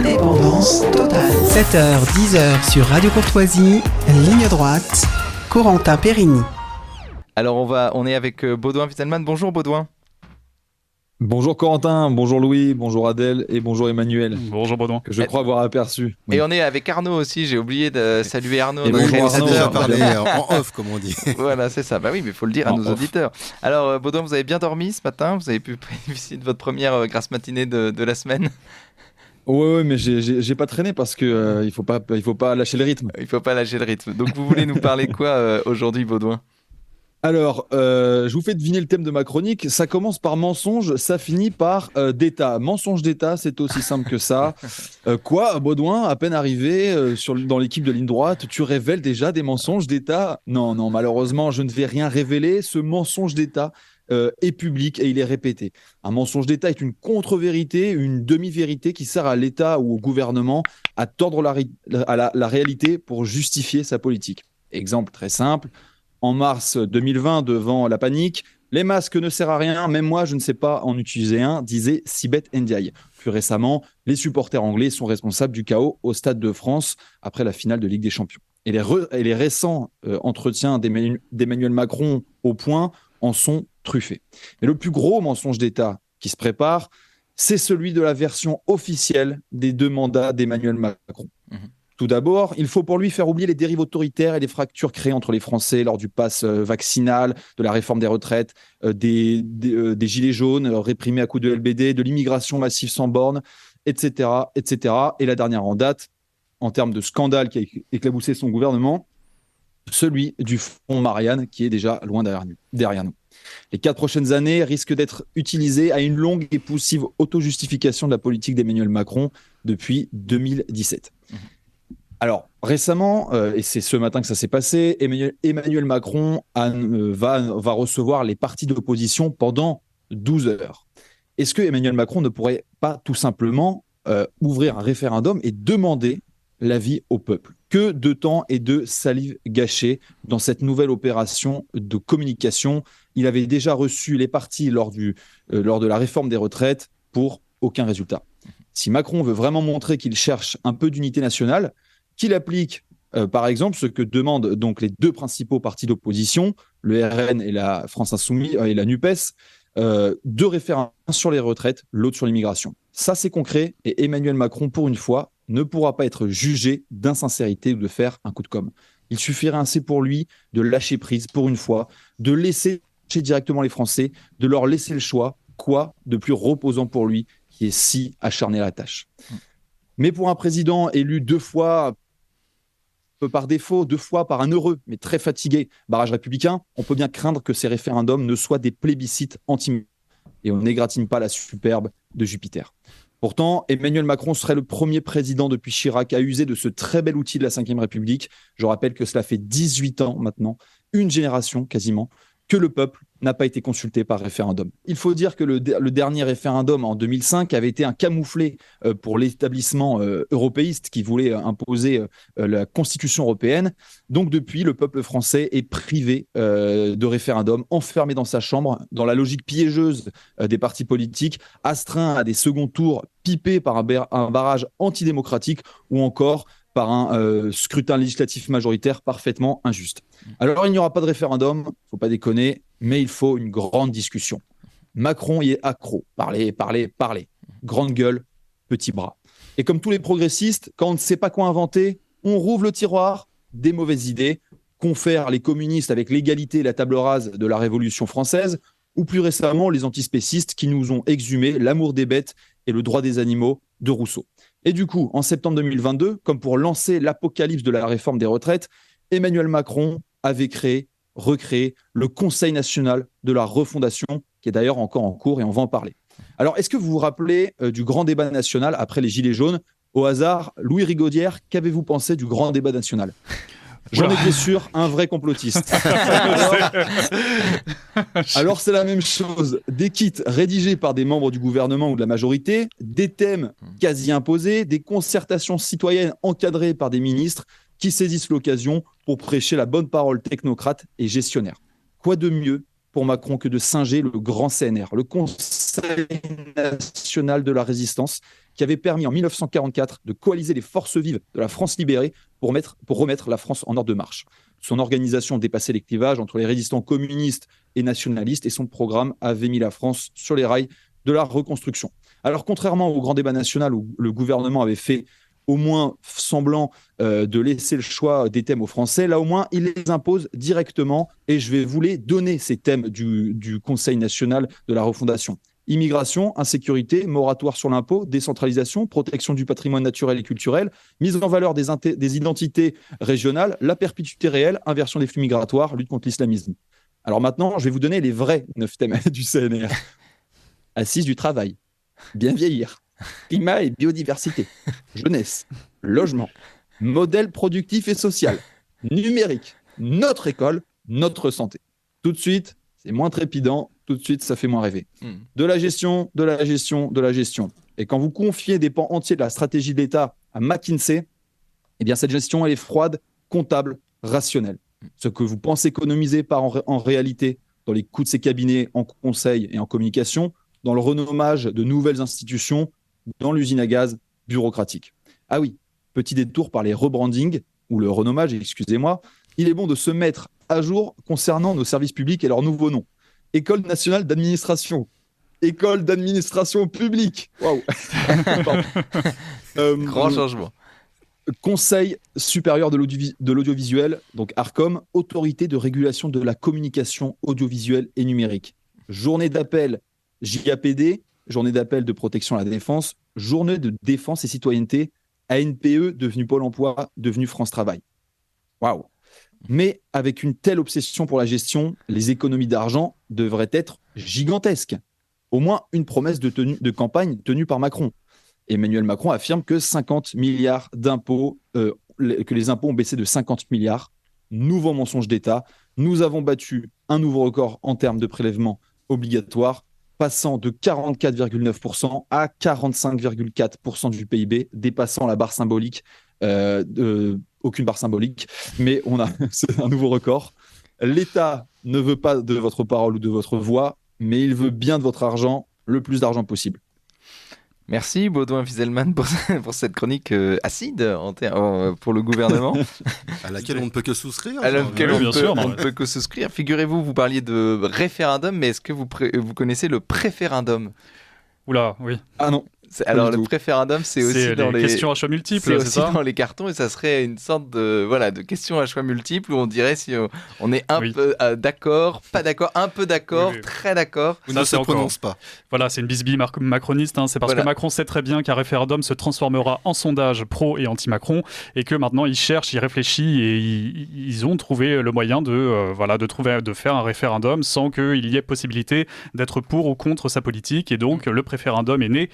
Indépendance totale. 7h, 10h sur Radio Courtoisie, ligne droite, Corentin Périni. Alors on est avec Baudouin Wittelman. Bonjour Baudouin. Bonjour Corentin, bonjour Louis, bonjour Adèle et bonjour Emmanuel. Bonjour Baudouin. Que je crois avoir aperçu. Oui. Et on est avec Arnaud aussi, j'ai oublié de saluer Arnaud. Et bonjour Arnaud, déjà parlé en off comme on dit. Voilà, c'est ça. Bah oui, mais il faut le dire à nos auditeurs. Alors Baudouin, vous avez bien dormi ce matin? Vous avez pu bénéficier de votre première grasse matinée de la semaine? Ouais, mais j'ai pas traîné parce que il faut pas lâcher le rythme. Il faut pas lâcher le rythme. Donc vous voulez nous parler de quoi aujourd'hui, Baudouin? Alors, je vous fais deviner le thème de ma chronique. Ça commence par mensonge, ça finit par d'État. Mensonge d'État, c'est aussi simple que ça. Quoi, Baudouin, à peine arrivé dans l'équipe de ligne droite, tu révèles déjà des mensonges d'État? Non, malheureusement, je ne vais rien révéler. Ce mensonge d'État est public et il est répété. Un mensonge d'État est une contre-vérité, une demi-vérité qui sert à l'État ou au gouvernement à tordre la réalité pour justifier sa politique. Exemple très simple. En mars 2020, devant la panique, les masques ne servent à rien, même moi je ne sais pas en utiliser un, disait Sibeth Ndiaye. Plus récemment, les supporters anglais sont responsables du chaos au Stade de France après la finale de Ligue des Champions. Et les récents entretiens d'Emmanuel Macron au Point en sont truffés. Mais le plus gros mensonge d'État qui se prépare, c'est celui de la version officielle des 2 mandats d'Emmanuel Macron. Tout d'abord, il faut pour lui faire oublier les dérives autoritaires et les fractures créées entre les Français lors du pass vaccinal, de la réforme des retraites, des gilets jaunes réprimés à coups de LBD, de l'immigration massive sans bornes, etc., etc. Et la dernière en date, en termes de scandale qui a éclaboussé son gouvernement, celui du fonds Marianne qui est déjà loin derrière nous. Les 4 prochaines années risquent d'être utilisées à une longue et poussive auto-justification de la politique d'Emmanuel Macron depuis 2017. Alors, récemment, et c'est ce matin que ça s'est passé, Emmanuel Macron va recevoir les partis d'opposition pendant 12 heures. Est-ce que Emmanuel Macron ne pourrait pas tout simplement ouvrir un référendum et demander l'avis au peuple? Que de temps et de salive gâchée dans cette nouvelle opération de communication. Il avait déjà reçu les partis lors de la réforme des retraites pour aucun résultat. Si Macron veut vraiment montrer qu'il cherche un peu d'unité nationale, qu'il applique, par exemple, ce que demandent donc les 2 principaux partis d'opposition, le RN et la France Insoumise et la NUPES, 2 référendums, un sur les retraites, l'autre sur l'immigration. Ça, c'est concret et Emmanuel Macron, pour une fois, ne pourra pas être jugé d'insincérité ou de faire un coup de com'. Il suffirait ainsi pour lui de lâcher prise pour une fois, de laisser directement les Français, de leur laisser le choix, quoi de plus reposant pour lui qui est si acharné à la tâche. Mais pour un président élu 2 fois par défaut, 2 fois par un heureux, mais très fatigué barrage républicain, on peut bien craindre que ces référendums ne soient des plébiscites anti- et on n'égratigne pas la superbe de Jupiter. Pourtant, Emmanuel Macron serait le premier président depuis Chirac à user de ce très bel outil de la Ve République. Je rappelle que cela fait 18 ans maintenant, une génération quasiment, que le peuple n'a pas été consulté par référendum. Il faut dire que le dernier référendum en 2005 avait été un camouflet pour l'établissement européiste qui voulait imposer la Constitution européenne. Donc depuis, le peuple français est privé de référendum, enfermé dans sa chambre, dans la logique piégeuse des partis politiques, astreint à des seconds tours pipés par un barrage antidémocratique ou encore par un scrutin législatif majoritaire parfaitement injuste. Alors, il n'y aura pas de référendum, il ne faut pas déconner, mais il faut une grande discussion. Macron y est accro. Parler. Grande gueule, petit bras. Et comme tous les progressistes, quand on ne sait pas quoi inventer, on rouvre le tiroir des mauvaises idées, confère les communistes avec l'égalité et la table rase de la Révolution française, ou plus récemment les antispécistes qui nous ont exhumé l'amour des bêtes et le droit des animaux de Rousseau. Et du coup, en septembre 2022, comme pour lancer l'apocalypse de la réforme des retraites, Emmanuel Macron avait recréé le Conseil national de la refondation, qui est d'ailleurs encore en cours et on va en parler. Alors, est-ce que vous vous rappelez du grand débat national après les Gilets jaunes? Au hasard, Louis Rigaudière, qu'avez-vous pensé du grand débat national? J'en étais sûr, un vrai complotiste. Alors, c'est la même chose. Des kits rédigés par des membres du gouvernement ou de la majorité, des thèmes quasi imposés, des concertations citoyennes encadrées par des ministres qui saisissent l'occasion pour prêcher la bonne parole technocrate et gestionnaire. Quoi de mieux pour Macron que de singer le grand CNR, le Conseil national de la résistance, qui avait permis en 1944 de coaliser les forces vives de la France libérée pour remettre la France en ordre de marche. Son organisation dépassait les clivages entre les résistants communistes et nationalistes et son programme avait mis la France sur les rails de la reconstruction. Alors, contrairement au grand débat national où le gouvernement avait fait au moins semblant de laisser le choix des thèmes aux Français, là au moins il les impose directement et je vais vous les donner, ces thèmes du Conseil national de la refondation. Immigration, insécurité, moratoire sur l'impôt, décentralisation, protection du patrimoine naturel et culturel, mise en valeur des identités régionales, la perpétuité réelle, inversion des flux migratoires, lutte contre l'islamisme. Alors maintenant, je vais vous donner les vrais 9 thèmes du CNR. Assise du travail, bien vieillir, climat et biodiversité, jeunesse, logement, modèle productif et social, numérique, notre école, notre santé. Tout de suite, c'est moins trépidant, tout de suite, ça fait moins rêver. De la gestion, de la gestion, de la gestion. Et quand vous confiez des pans entiers de la stratégie de l'État à McKinsey, eh bien cette gestion, elle est froide, comptable, rationnelle. Ce que vous pensez économiser en réalité dans les coûts de ces cabinets en conseil et en communication, dans le renommage de nouvelles institutions, dans l'usine à gaz bureaucratique. Ah oui, petit détour par les rebrandings, ou le renommage, excusez-moi, il est bon de se mettre à jour concernant nos services publics et leur nouveau nom. École nationale d'administration. École d'administration publique. Waouh. Grand changement. Conseil supérieur de l'audiovisuel, donc ARCOM, autorité de régulation de la communication audiovisuelle et numérique. Journée d'appel JAPD, journée d'appel de protection à la défense, journée de défense et citoyenneté, ANPE, devenu Pôle emploi, devenu France Travail. Waouh. Mais avec une telle obsession pour la gestion, les économies d'argent devraient être gigantesques. Au moins une promesse de campagne tenue par Macron. Emmanuel Macron affirme que 50 milliards d'impôts, que les impôts ont baissé de 50 milliards. Nouveau mensonge d'État. Nous avons battu un nouveau record en termes de prélèvements obligatoires, passant de 44,9% à 45,4% du PIB, dépassant la barre symbolique aucune barre symbolique, mais c'est un nouveau record. L'État ne veut pas de votre parole ou de votre voix, mais il veut bien de votre argent, le plus d'argent possible. Merci Baudouin Wieselman pour cette chronique acide pour le gouvernement. À laquelle on ne peut que souscrire. À laquelle on ne peut que souscrire. Figurez-vous, vous parliez de référendum, mais est-ce que vous connaissez le préférendum ? Oula, oui. Ah non. Alors le préférendum, c'est aussi dans les questions à choix multiples, c'est aussi dans les cartons, et ça serait une sorte de questions à choix multiples où on dirait si on est un peu d'accord, pas d'accord, un peu d'accord, très d'accord. Ou ne se prononce pas. Voilà, c'est une bisbille macroniste. C'est parce que Macron sait très bien qu'un référendum se transformera en sondage pro et anti-Macron, et que maintenant il cherche, il réfléchit, et ils ont trouvé le moyen de faire un référendum sans qu'il y ait possibilité d'être pour ou contre sa politique, et donc le préférendum est né.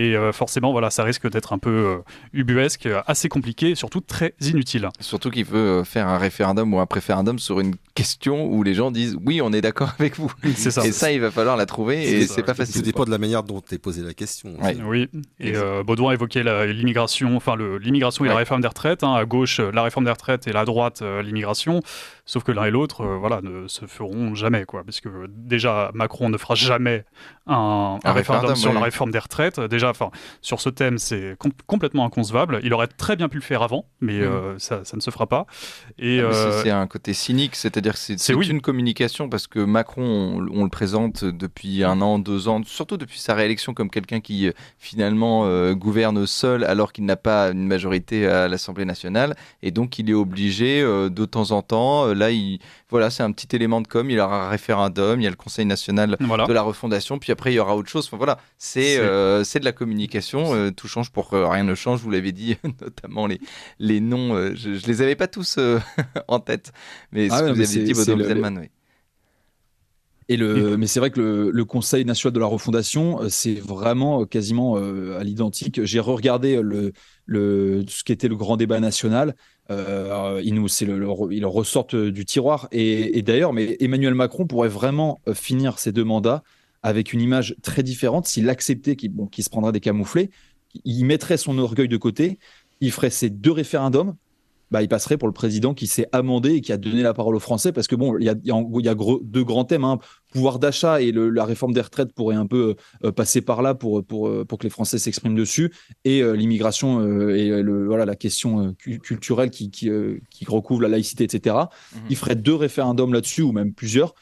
Et forcément, ça risque d'être un peu ubuesque, assez compliqué et surtout très inutile. Surtout qu'il veut faire un référendum ou un préférendum sur une question où les gens disent « oui, on est d'accord avec vous ». C'est ça. Et ça, il va falloir la trouver et c'est pas facile. Ça dépend de la manière dont tu es posé la question. Ouais. Oui, et Baudouin évoquait l'immigration, l'immigration et la réforme des retraites. À gauche, la réforme des retraites, et à droite, l'immigration. Sauf que l'un et l'autre ne se feront jamais, parce que déjà, Macron ne fera jamais un référendum sur la réforme des retraites. Déjà, sur ce thème, c'est complètement inconcevable. Il aurait très bien pu le faire avant, mais ça ne se fera pas. Et c'est un côté cynique, c'est-à-dire que c'est une communication, parce que Macron, on le présente depuis 1 an, 2 ans, surtout depuis sa réélection, comme quelqu'un qui finalement gouverne seul alors qu'il n'a pas une majorité à l'Assemblée nationale, et donc il est obligé de temps en temps, c'est un petit élément de com, il y aura un référendum, il y a le Conseil national de la refondation, puis après il y aura autre chose. C'est de la communication, tout change pour rien ne change, vous l'avez dit, notamment les noms, je les avais pas tous en tête, mais ce que vous avez dit, Baudouin Wieselman, oui. Mais c'est vrai que le Conseil national de la refondation, c'est vraiment quasiment à l'identique. J'ai regardé ce qui était le grand débat national. Ils ressortent du tiroir. Et d'ailleurs, mais Emmanuel Macron pourrait vraiment finir ses 2 mandats avec une image très différente s'il acceptait qu'il se prendrait des camouflets. Il mettrait son orgueil de côté. Il ferait ses 2 référendums. il passerait pour le président qui s'est amendé et qui a donné la parole aux Français, parce que bon, il y a deux grands thèmes, hein. Pouvoir d'achat et la réforme des retraites pourrait un peu passer par là pour que les Français s'expriment dessus, et l'immigration et la question culturelle qui recouvre la laïcité, etc. Il ferait 2 référendums là-dessus, ou même plusieurs.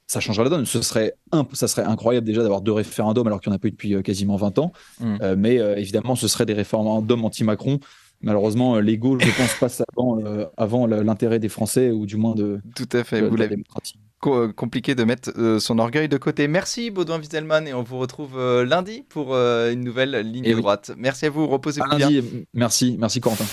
Ça changerait la donne. Ça serait incroyable déjà d'avoir 2 référendums alors qu'il n'y en a pas eu depuis quasiment 20 ans. Mais évidemment, ce seraient des référendums anti-Macron. Malheureusement, l'ego, je pense, passe avant l'intérêt des Français, ou du moins de la démocratie. Compliqué de mettre son orgueil de côté. Merci Baudouin Wieselman, et on vous retrouve lundi pour une nouvelle ligne droite. Merci à vous, reposez-vous bien. Lundi, merci Corentin.